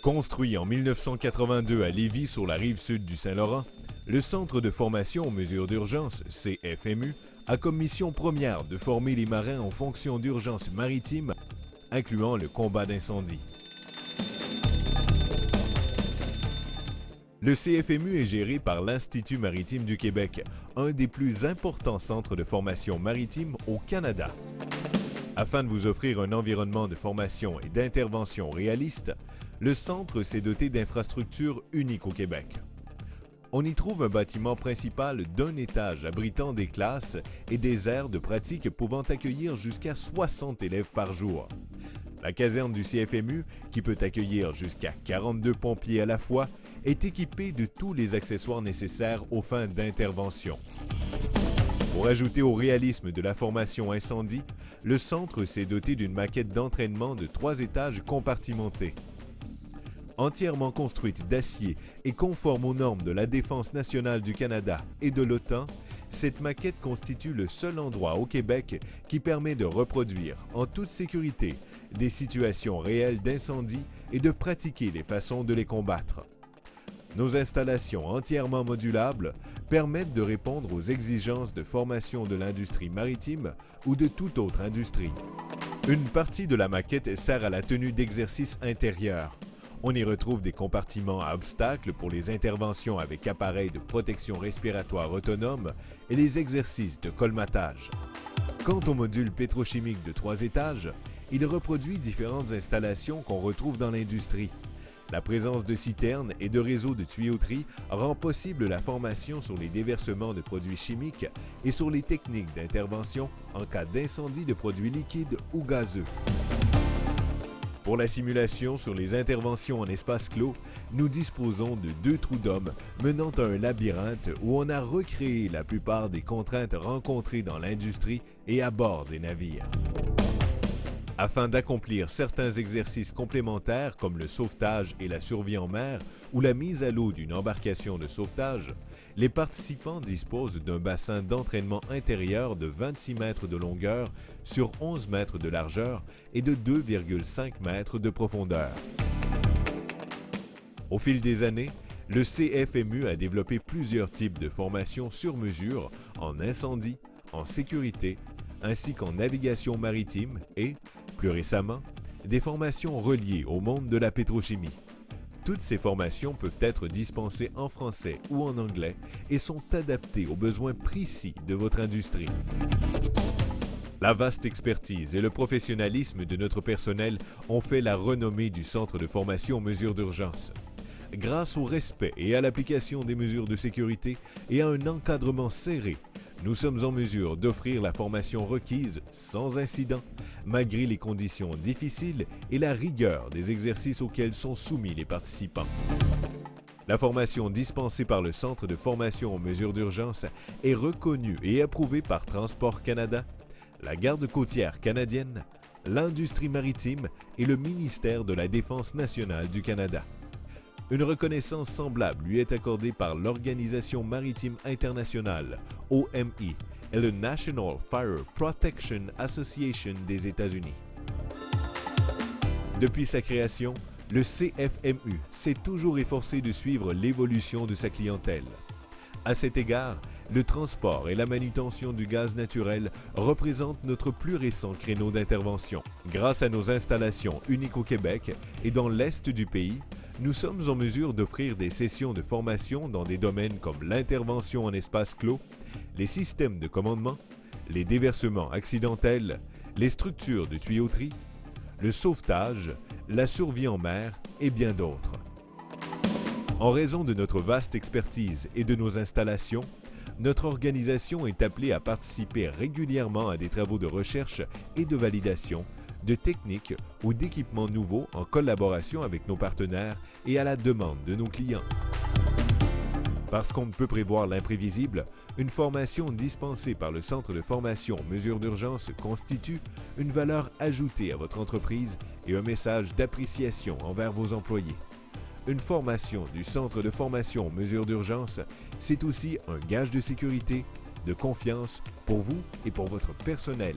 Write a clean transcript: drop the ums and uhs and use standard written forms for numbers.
Construit en 1982 à Lévis sur la rive sud du Saint-Laurent, le Centre de formation aux mesures d'urgence, CFMU, a comme mission première de former les marins en fonction d'urgence maritime, incluant le combat d'incendie. Le CFMU est géré par l'Institut maritime du Québec, un des plus importants centres de formation maritime au Canada. Afin de vous offrir un environnement de formation et d'intervention réaliste, le centre s'est doté d'infrastructures uniques au Québec. On y trouve un bâtiment principal d'un étage abritant des classes et des aires de pratique pouvant accueillir jusqu'à 60 élèves par jour. La caserne du CFMU, qui peut accueillir jusqu'à 42 pompiers à la fois, est équipée de tous les accessoires nécessaires aux fins d'intervention. Pour ajouter au réalisme de la formation incendie, le centre s'est doté d'une maquette d'entraînement de 3 étages compartimentés. Entièrement construite d'acier et conforme aux normes de la Défense nationale du Canada et de l'OTAN, cette maquette constitue le seul endroit au Québec qui permet de reproduire, en toute sécurité, des situations réelles d'incendie et de pratiquer les façons de les combattre. Nos installations entièrement modulables permettent de répondre aux exigences de formation de l'industrie maritime ou de toute autre industrie. Une partie de la maquette sert à la tenue d'exercices intérieurs. On y retrouve des compartiments à obstacles pour les interventions avec appareils de protection respiratoire autonome et les exercices de colmatage. Quant au module pétrochimique de 3 étages, il reproduit différentes installations qu'on retrouve dans l'industrie. La présence de citernes et de réseaux de tuyauterie rend possible la formation sur les déversements de produits chimiques et sur les techniques d'intervention en cas d'incendie de produits liquides ou gazeux. Pour la simulation sur les interventions en espace clos, nous disposons de 2 trous d'hommes menant à un labyrinthe où on a recréé la plupart des contraintes rencontrées dans l'industrie et à bord des navires. Afin d'accomplir certains exercices complémentaires comme le sauvetage et la survie en mer ou la mise à l'eau d'une embarcation de sauvetage, les participants disposent d'un bassin d'entraînement intérieur de 26 mètres de longueur sur 11 mètres de largeur et de 2,5 mètres de profondeur. Au fil des années, le CFMU a développé plusieurs types de formations sur mesure en incendie, en sécurité, ainsi qu'en navigation maritime et, plus récemment, des formations reliées au monde de la pétrochimie. Toutes ces formations peuvent être dispensées en français ou en anglais et sont adaptées aux besoins précis de votre industrie. La vaste expertise et le professionnalisme de notre personnel ont fait la renommée du Centre de formation aux mesures d'urgence. Grâce au respect et à l'application des mesures de sécurité et à un encadrement serré, nous sommes en mesure d'offrir la formation requise sans incident, malgré les conditions difficiles et la rigueur des exercices auxquels sont soumis les participants. La formation dispensée par le Centre de formation aux mesures d'urgence est reconnue et approuvée par Transport Canada, la Garde côtière canadienne, l'industrie maritime et le ministère de la Défense nationale du Canada. Une reconnaissance semblable lui est accordée par l'Organisation maritime internationale, OMI, et le National Fire Protection Association des États-Unis. Depuis sa création, le CFMU s'est toujours efforcé de suivre l'évolution de sa clientèle. À cet égard, le transport et la manutention du gaz naturel représentent notre plus récent créneau d'intervention. Grâce à nos installations uniques au Québec et dans l'Est du pays, nous sommes en mesure d'offrir des sessions de formation dans des domaines comme l'intervention en espace clos, les systèmes de commandement, les déversements accidentels, les structures de tuyauterie, le sauvetage, la survie en mer et bien d'autres. En raison de notre vaste expertise et de nos installations, notre organisation est appelée à participer régulièrement à des travaux de recherche et de validation, de techniques ou d'équipements nouveaux en collaboration avec nos partenaires et à la demande de nos clients. Parce qu'on ne peut prévoir l'imprévisible, une formation dispensée par le Centre de formation mesures d'urgence constitue une valeur ajoutée à votre entreprise et un message d'appréciation envers vos employés. Une formation du Centre de formation mesures d'urgence, c'est aussi un gage de sécurité, de confiance pour vous et pour votre personnel.